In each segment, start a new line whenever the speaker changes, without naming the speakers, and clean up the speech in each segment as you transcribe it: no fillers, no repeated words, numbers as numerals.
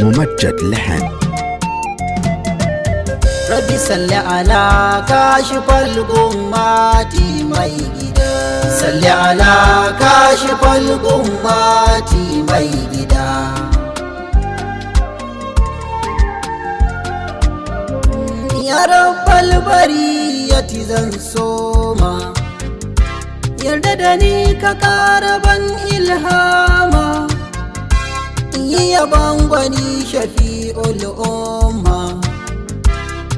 ممجد لحن.
ربي صل على كاشف الغمات مي جدا، صل على كاشف الغمات مي جدا. يا رب البرية زن سوما، yarda da ni ka ƙara ban ilhama, yi yaban gwani shafi'ul umma,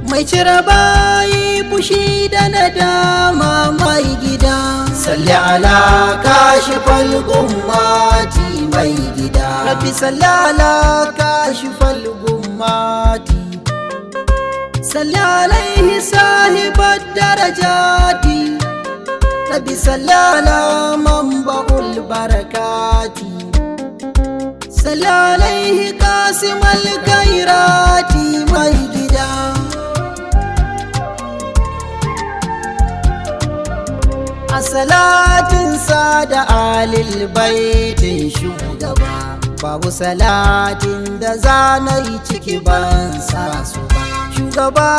mai cire bayi fushi da nadama mai gida. Salli ala kashifal gummati mai gida, rabbi salli ala kashifal gummati, salli alaihi sahibat darajati, rabbi salli ala manba'ul barakati, salli alaihi qasimal khairati mai gida. A salatin sada alil baitin shugaba, babu salatin da zanayi ciki ban sa su ba. Shugaba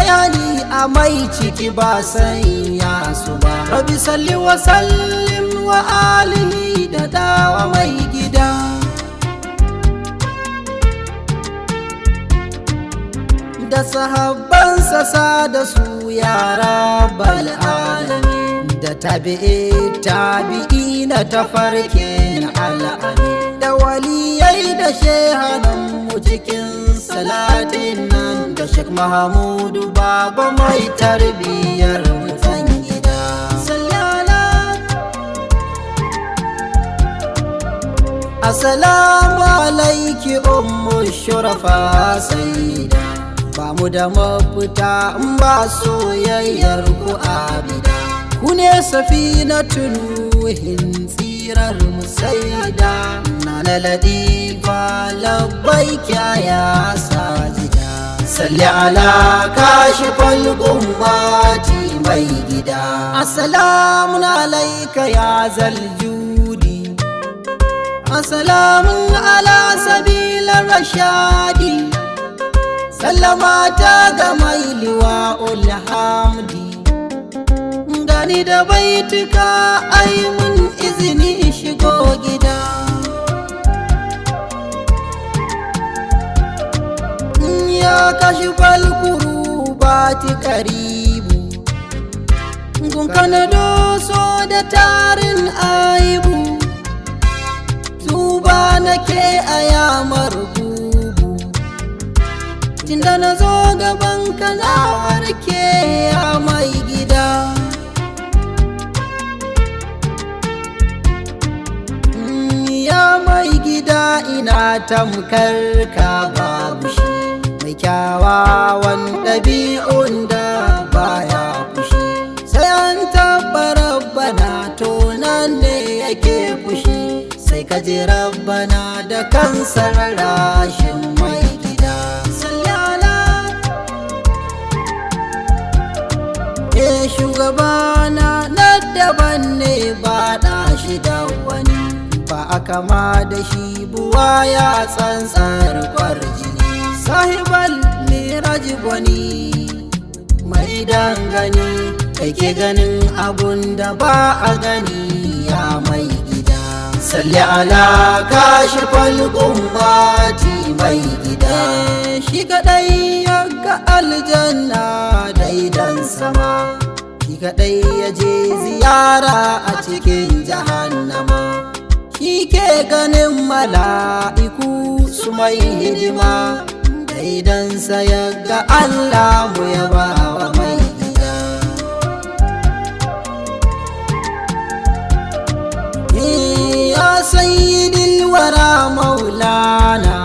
yani a mai ciki ba san ya su ba. Rabbi salli wa sallim wa alihi da dawa mai gida. Da sahabbansa sa da su ya rabbal alamin, da tabi'i na tafarkin al'ami, da waliyai da shehanan mu cikin salatin nan, da Sheikh Mahamudu baba mai tarbiyyar mutan gida. Assalamu alaiki ummu shurafa sayyida, ba mu da mafita in ba soyayyar ku abida. Ku ne safinatun nuhin tsirar musaida, na ladifa labbaika ya sajida. Salli ala kashifal gummati mai gida. Assalamun alaika ya zaljudi, assalamun ala sabilar rashadi, sallamata ga mai liwa'ul hamdi. Gani da baituka ai mun izini shigo gida. Ya kashifal kurubati karibu, gunka na doso da tarin aibu, tuba nake a yamar gubu, tunda na zo gaban ka na warke ya mai gida. Ya mai gida ina tamkar ka babu shi, mai kyawawan ɗabi'un da baya fushi, sai an taɓa rabbana to nan ne yake fushi, sai ka ji rabbana da kansa rarashin mai gida. Shugabana na daban ne ba ɗa shi da wani, ba a kama da shi buwa ya tsantsar kwarjini. Sahibal miraji gwani mai dangane, kai ke ganin abun da ba a gani ya mai gida. Salli ala kashifal gummati mai gida. Shi kaɗai ya ga aljanna daidan sama, shi kaɗai ya je ziyara a cikin jahannama, shi ke ganin mala'iku su mai hidima, daidansa ya ga Allah mu ya ba wa mai gida. Ya sayyidil wara maulana,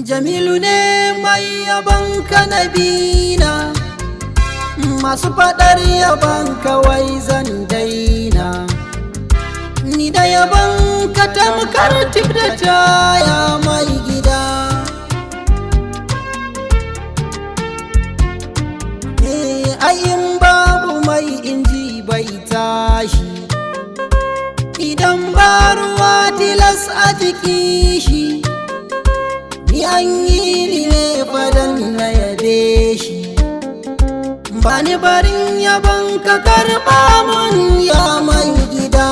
jamilu ne mai yaban ka nabina, masu faɗar yaban kawai zan daina, ni da yaban ka tamkar tip da taya mai gida. Ayin babu mai inji bai tashi, idan ba ruwa tilas a jiki shi, an yi ni ne fadan na yabe shi, bani barin yabon ka karɓa mun ya mai gida.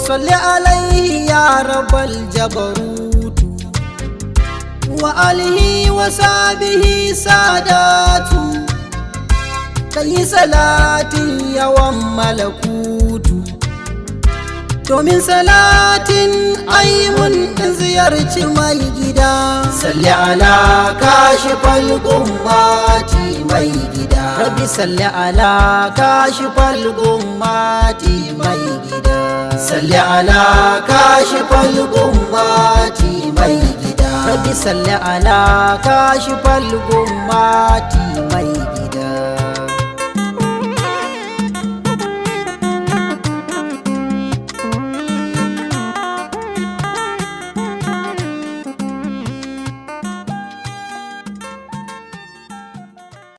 Salli alaihi ya rabbal jabarutu wa alihi wa sahbihi sadatu, kai salatin yawan malakutu, domin salatin aimun ziyarci mai gida. Salli ala kashifal gummati mai gida, rabbi salli ala kashifal gummati mai gida. Salli ala kashifal gummati mai gida, rabbi salli ala kashifal gummati